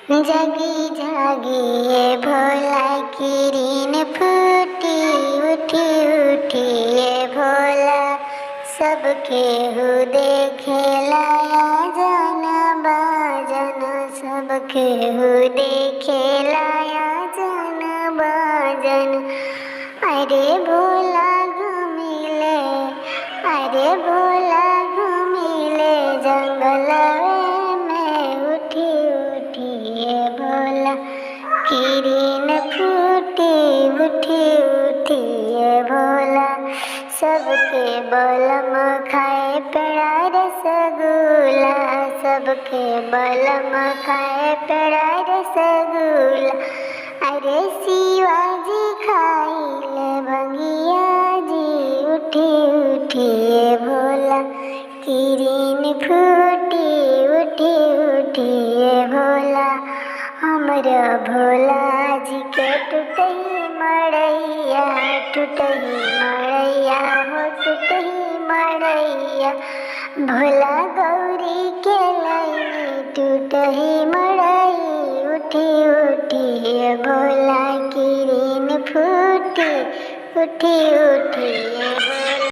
जगी जागी ये भोला किरीन फूटी उठी उठी ये भोला, सबके हु देखे लाया जाना बाजन, सबके हु देखे लाया जाना बाजन। अरे भोला घूमिले, अरे भोला घूमिले जंगल में उठी उठी ये भोला, किरीन फूटी उठी उठी ये भोला, सबके बलम खाए पेड़ा रसगुल्ला, सबके बलम खाए पेड़ा रसगुल्ला। अरे शिवाजी खाइले भंगिया जी उठी उठी ये भोला, किरीन फूटी उठी उठी ये भोला। हमरा भोला जी के टूटही मड़ैया, टूटही मड़ैया हो टूटही मड़ैया, भोला गौरी के लाइनी टूटही मड़ई उठी उठी ये भोला, किरीन फूटी उठी उठी ये भोला।